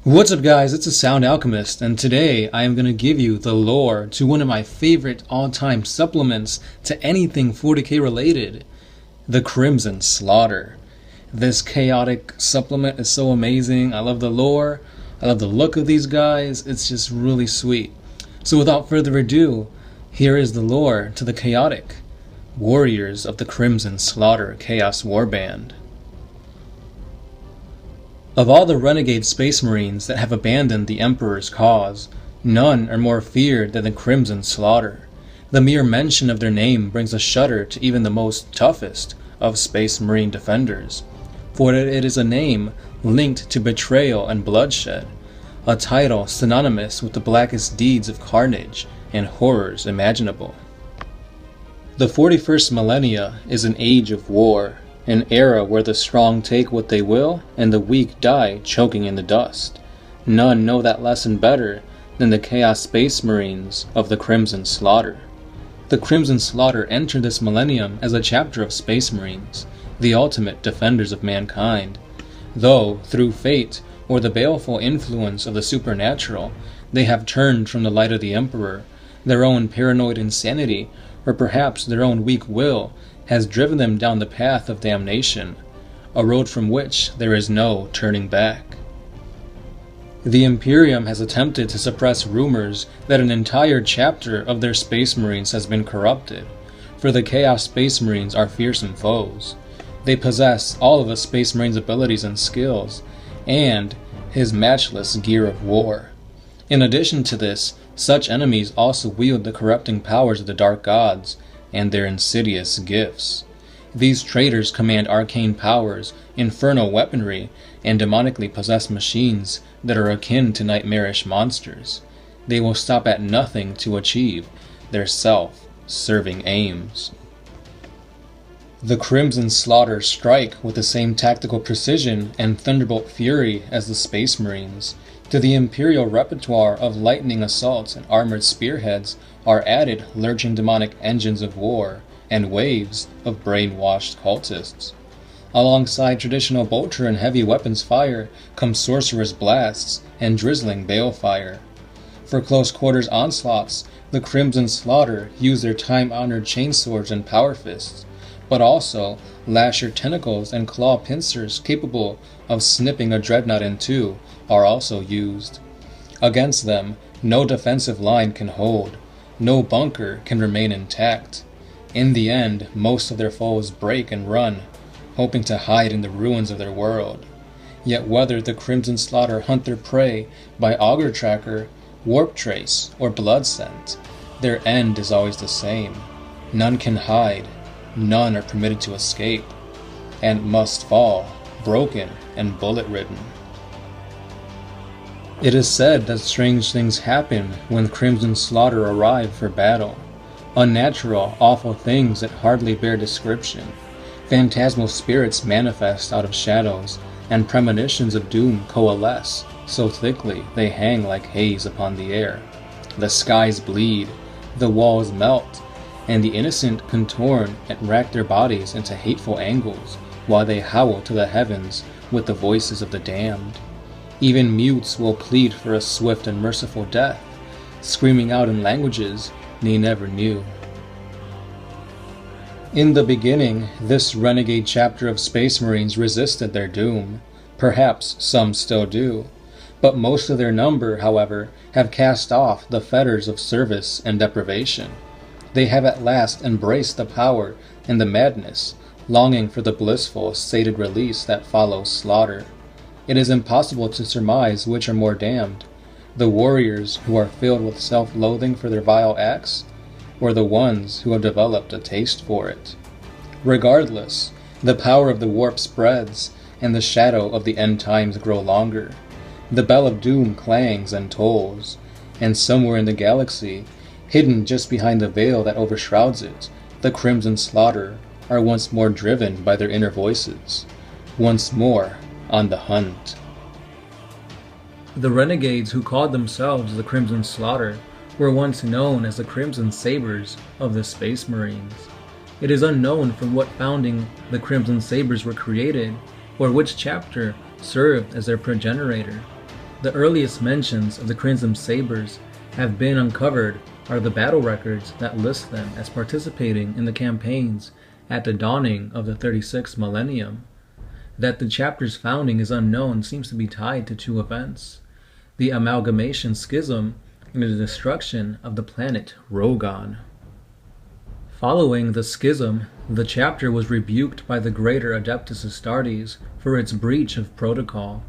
What's up guys, it's a Sound Alchemist, and today I am going to give you the lore to one of my favorite all-time supplements to anything 40k related, the Crimson Slaughter. This chaotic supplement is so amazing. I love the lore, I love the look of these guys, it's just really sweet. So without further ado, here is the lore to the chaotic Warriors of the Crimson Slaughter Chaos Warband. Of all the renegade space marines that have abandoned the Emperor's cause, none are more feared than the Crimson Slaughter. The mere mention of their name brings a shudder to even the most toughest of space marine defenders, for it is a name linked to betrayal and bloodshed, a title synonymous with the blackest deeds of carnage and horrors imaginable. The 41st millennia is an age of war, an era where the strong take what they will and the weak die choking in the dust. None know that lesson better than the Chaos Space Marines of the Crimson Slaughter. The Crimson Slaughter entered this millennium as a chapter of Space Marines, the ultimate defenders of mankind. Though, through fate or the baleful influence of the supernatural, they have turned from the light of the Emperor, their own paranoid insanity, or perhaps their own weak will, has driven them down the path of damnation, a road from which there is no turning back. The Imperium has attempted to suppress rumors that an entire chapter of their Space Marines has been corrupted, for the Chaos Space Marines are fearsome foes. They possess all of a Space Marine's abilities and skills, and his matchless gear of war. In addition to this, such enemies also wield the corrupting powers of the Dark Gods and their insidious gifts. These traitors command arcane powers, infernal weaponry, and demonically possessed machines that are akin to nightmarish monsters. They will stop at nothing to achieve their self-serving aims. The Crimson Slaughter strike with the same tactical precision and thunderbolt fury as the Space Marines. To the Imperial repertoire of lightning assaults and armored spearheads are added lurching demonic engines of war and waves of brainwashed cultists. Alongside traditional bolter and heavy weapons fire come sorcerous blasts and drizzling balefire. For close quarters onslaughts, the Crimson Slaughter use their time-honored chainswords and power fists, but also lasher tentacles and claw pincers capable of snipping a dreadnought in two are also used. Against them, no defensive line can hold, no bunker can remain intact. In the end, most of their foes break and run, hoping to hide in the ruins of their world. Yet whether the Crimson Slaughter hunt their prey by auger tracker, warp trace, or blood scent, their end is always the same. None can hide, none are permitted to escape, and must fall, broken and bullet-ridden. It is said that strange things happen when Crimson Slaughter arrive for battle. Unnatural, awful things that hardly bear description. Phantasmal spirits manifest out of shadows, and premonitions of doom coalesce so thickly they hang like haze upon the air. The skies bleed, the walls melt, and the innocent contorn and rack their bodies into hateful angles, while they howl to the heavens with the voices of the damned. Even mutes will plead for a swift and merciful death, screaming out in languages they never knew. In the beginning, this renegade chapter of Space Marines resisted their doom. Perhaps some still do, but most of their number, however, have cast off the fetters of service and deprivation. They have at last embraced the power and the madness, longing for the blissful, sated release that follows slaughter. It is impossible to surmise which are more damned, the warriors who are filled with self-loathing for their vile acts, or the ones who have developed a taste for it. Regardless, the power of the warp spreads, and the shadow of the end times grow longer. The bell of doom clangs and tolls, and somewhere in the galaxy, hidden just behind the veil that overshrouds it, the Crimson Slaughter are once more driven by their inner voices, once more on the hunt. The renegades who called themselves the Crimson Slaughter were once known as the Crimson Sabers of the Space Marines. It is unknown from what founding the Crimson Sabers were created, or which chapter served as their progenitor. The earliest mentions of the Crimson Sabers have been uncovered are the battle records that list them as participating in the campaigns at the dawning of the 36th millennium. That the chapter's founding is unknown seems to be tied to two events: the Amalgamation Schism and the destruction of the planet Rogan. Following the schism, the chapter was rebuked by the greater Adeptus Astartes for its breach of protocol.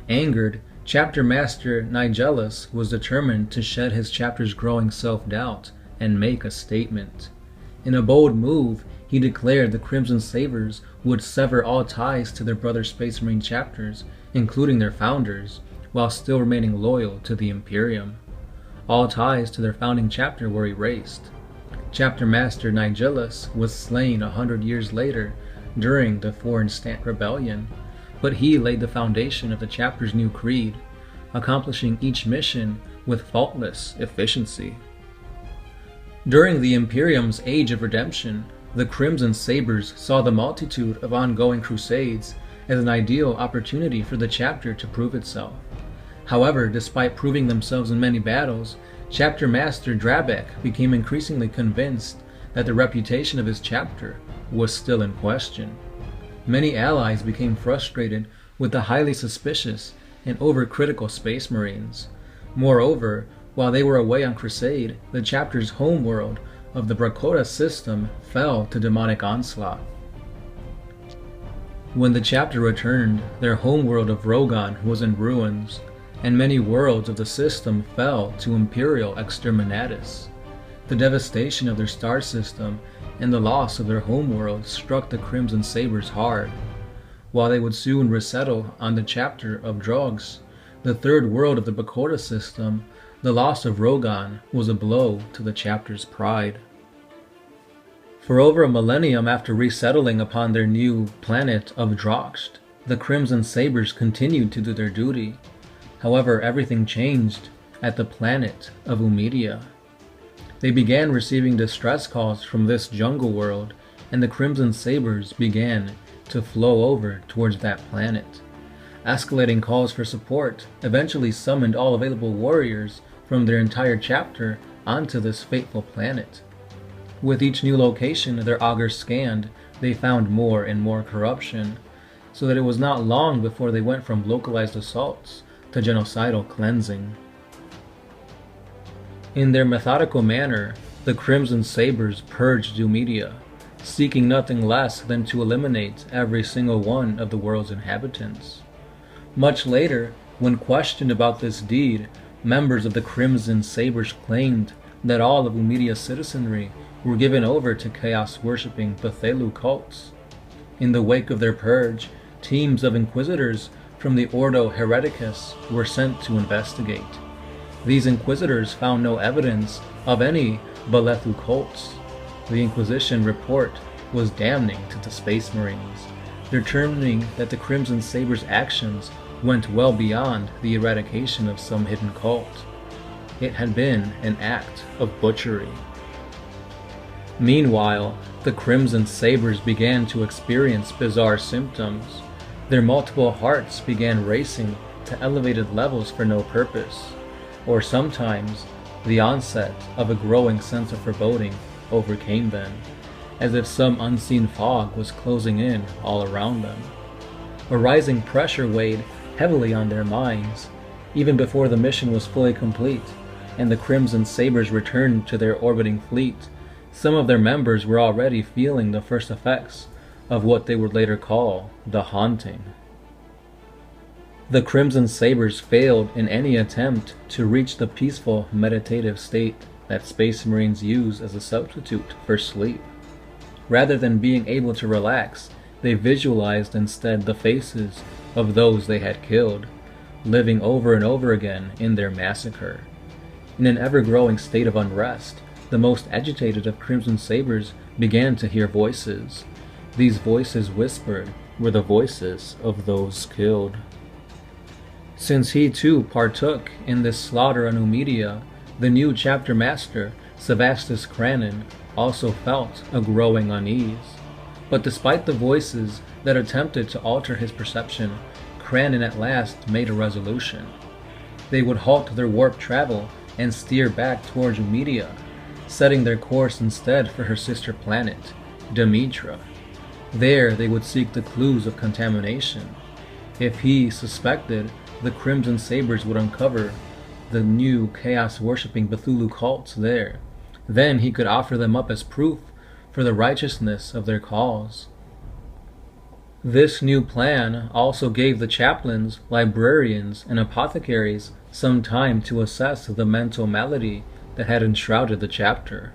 Angered, Chapter Master Nigellus was determined to shed his chapter's growing self-doubt and make a statement. In a bold move, he declared the Crimson Sabers would sever all ties to their brother Space Marine chapters, including their founders, while still remaining loyal to the Imperium. All ties to their founding chapter were erased. Chapter Master Nigellus was slain 100 years later during the Foreign Stant Rebellion, but he laid the foundation of the chapter's new creed, accomplishing each mission with faultless efficiency. During the Imperium's Age of Redemption, the Crimson Sabers saw the multitude of ongoing crusades as an ideal opportunity for the chapter to prove itself. However, despite proving themselves in many battles, Chapter Master Drabek became increasingly convinced that the reputation of his chapter was still in question. Many allies became frustrated with the highly suspicious and overcritical Space Marines. Moreover, while they were away on crusade, the chapter's homeworld of the Brakota system fell to demonic onslaught. When the chapter returned, their homeworld of Rogan was in ruins, and many worlds of the system fell to Imperial exterminatus. The devastation of their star system and the loss of their homeworld struck the Crimson Sabers hard. While they would soon resettle on the chapter of Drogs, the third world of the Brakota system, the loss of Rogan was a blow to the chapter's pride. For over a millennium after resettling upon their new planet of Drogsht, the Crimson Sabers continued to do their duty. However, everything changed at the planet of Umedia. They began receiving distress calls from this jungle world, and the Crimson Sabers began to flow over towards that planet. Escalating calls for support eventually summoned all available warriors from their entire chapter onto this fateful planet. With each new location their augurs scanned, they found more and more corruption, so that it was not long before they went from localized assaults to genocidal cleansing. In their methodical manner, the Crimson Sabers purged Umedia, seeking nothing less than to eliminate every single one of the world's inhabitants. Much later, when questioned about this deed, members of the Crimson Sabers claimed that all of Umedia's citizenry were given over to chaos-worshipping Bethelu cults. In the wake of their purge, teams of inquisitors from the Ordo Hereticus were sent to investigate. These inquisitors found no evidence of any Bethelu cults. The Inquisition report was damning to the Space Marines, determining that the Crimson Sabers' actions went well beyond the eradication of some hidden cult. It had been an act of butchery. Meanwhile, the Crimson Sabers began to experience bizarre symptoms. Their multiple hearts began racing to elevated levels for no purpose, or sometimes the onset of a growing sense of foreboding overcame them, as if some unseen fog was closing in all around them. A rising pressure weighed heavily on their minds, even before the mission was fully complete, and the Crimson Sabers returned to their orbiting fleet. Some of their members were already feeling the first effects of what they would later call the Haunting. The Crimson Sabers failed in any attempt to reach the peaceful, meditative state that Space Marines use as a substitute for sleep. Rather than being able to relax, they visualized instead the faces of those they had killed, living over and over again in their massacre. In an ever-growing state of unrest, the most agitated of Crimson Sabers began to hear voices. These voices whispered were the voices of those killed. Since he too partook in this slaughter on Umedia, the new chapter master, Sevastus Cranon, also felt a growing unease. But despite the voices that attempted to alter his perception, Cranon at last made a resolution. they would halt their warp travel and steer back towards Media, setting their course instead for her sister planet, Demetra. There they would seek the clues of contamination. If he suspected, the Crimson Sabers would uncover the new chaos-worshipping Bethulu cults there. Then he could offer them up as proof for the righteousness of their cause. This new plan also gave the chaplains, librarians, and apothecaries some time to assess the mental malady that had enshrouded the chapter.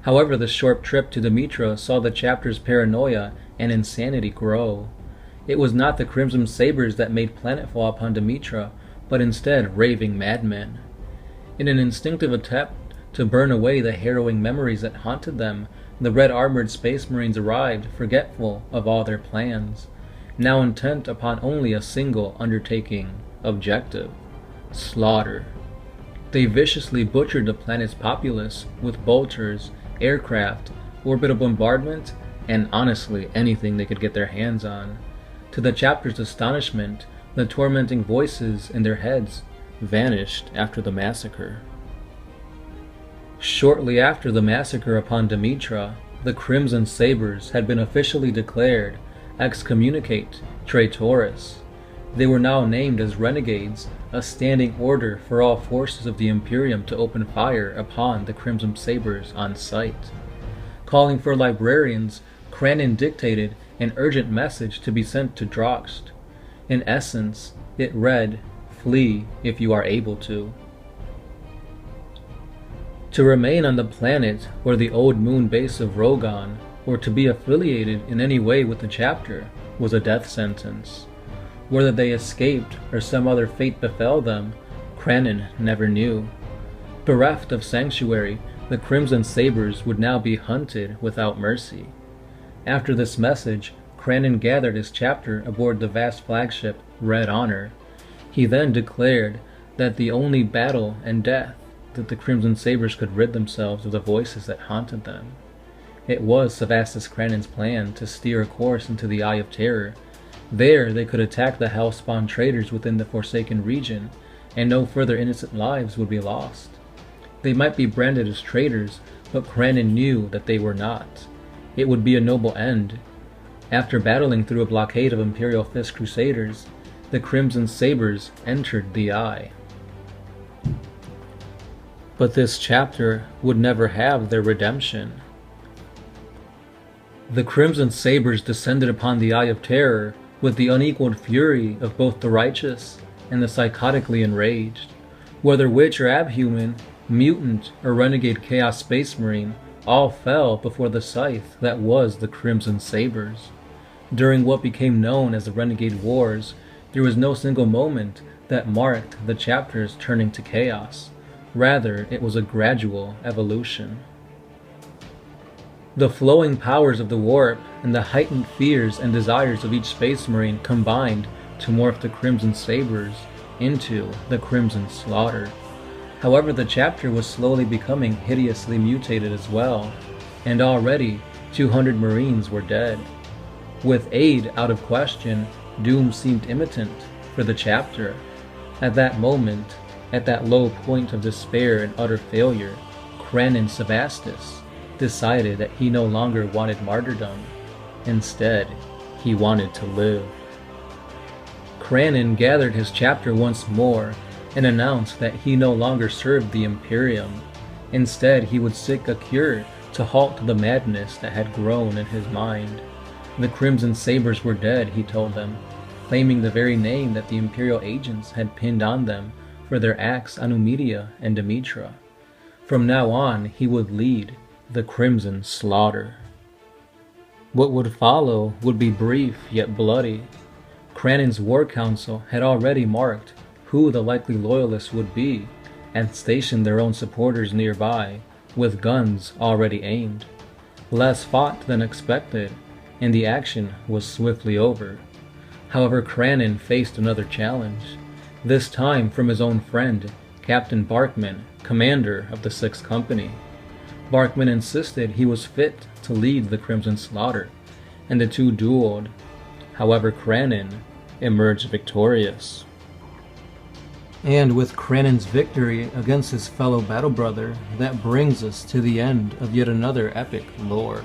However, the short trip to Demetra saw the chapter's paranoia and insanity grow. It was not the Crimson Sabers that made planetfall upon Demetra, but instead raving madmen. In an instinctive attempt to burn away the harrowing memories that haunted them, the red-armored Space Marines arrived, forgetful of all their plans, now intent upon only a single undertaking objective: slaughter. They viciously butchered the planet's populace with bolters, aircraft, orbital bombardment, and honestly anything they could get their hands on. To the chapter's astonishment, the tormenting voices in their heads vanished after the massacre. Shortly after the massacre upon Demetra, the Crimson Sabers had been officially declared excommunicate traitores. They were now named as renegades, a standing order for all forces of the Imperium to open fire upon the Crimson Sabers on sight. Calling for librarians, Cranon dictated an urgent message to be sent to Droxt. In essence, it read, "Flee if you are able to." To remain on the planet or the old moon base of Rogon, or to be affiliated in any way with the chapter, was a death sentence. Whether they escaped or some other fate befell them, Cranon never knew. Bereft of sanctuary, the Crimson Sabers would now be hunted without mercy. After this message, Cranon gathered his chapter aboard the vast flagship Red Honor. He then declared that the only battle and death that the Crimson Sabers could rid themselves of the voices that haunted them. It was Sevastus Cranon's plan to steer a course into the Eye of Terror. There they could attack the Hellspawn traders within the Forsaken region, and no further innocent lives would be lost. They might be branded as traitors, but Cranon knew that they were not. It would be a noble end. After battling through a blockade of Imperial Fist Crusaders, the Crimson Sabers entered the Eye. But this chapter would never have their redemption. The Crimson Sabers descended upon the Eye of Terror with the unequaled fury of both the righteous and the psychotically enraged. Whether witch or abhuman, mutant or renegade Chaos Space Marine, all fell before the scythe that was the Crimson Sabers. During what became known as the Renegade Wars, there was no single moment that marked the chapters turning to chaos. Rather, it was a gradual evolution. The flowing powers of the warp and the heightened fears and desires of each Space Marine combined to morph the Crimson Sabers into the Crimson Slaughter. However, the chapter was slowly becoming hideously mutated as well, and already 200 Marines were dead. With aid out of question, doom seemed imminent for the chapter. At that moment, at that low point of despair and utter failure, Cranon Sevastus decided that he no longer wanted martyrdom. Instead, he wanted to live. Cranon gathered his chapter once more and announced that he no longer served the Imperium. Instead, he would seek a cure to halt the madness that had grown in his mind. The Crimson Sabers were dead, he told them, claiming the very name that the Imperial agents had pinned on them for their acts on Umedia and Demetra. From now on, he would lead the Crimson Slaughter. What would follow would be brief yet bloody. Cranon's War Council had already marked who the likely loyalists would be and stationed their own supporters nearby, with guns already aimed. Less fought than expected, and the action was swiftly over. However, Cranon faced another challenge, this time from his own friend, Captain Barkman, commander of the 6th Company. Barkman insisted he was fit to lead the Crimson Slaughter, and the two dueled. However, Cranon emerged victorious. And with Crannon's victory against his fellow battle brother, that brings us to the end of yet another epic lore.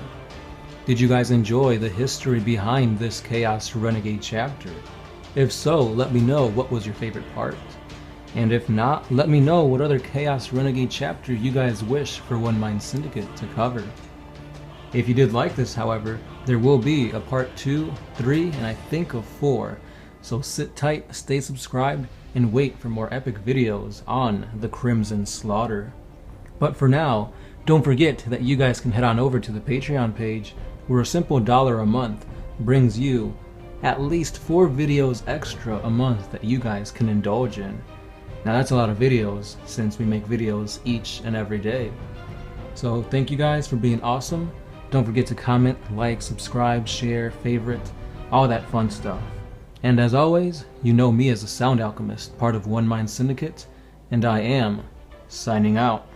Did you guys enjoy the history behind this Chaos Renegade chapter? If so, let me know what was your favorite part. And if not, let me know what other Chaos Renegade chapter you guys wish for One Mind Syndicate to cover. If you did like this, however, there will be a part 2, 3, and I think a 4. So sit tight, stay subscribed, and wait for more epic videos on the Crimson Slaughter. But for now, don't forget that you guys can head on over to the Patreon page, where a simple $1 a month brings you at least 4 videos extra a month that you guys can indulge in. Now that's a lot of videos, since we make videos each and every day. So thank you guys for being awesome. Don't forget to comment, like, subscribe, share, favorite, all that fun stuff. And as always, you know me as a Sound Alchemist, part of One Mind Syndicate, and I am signing out.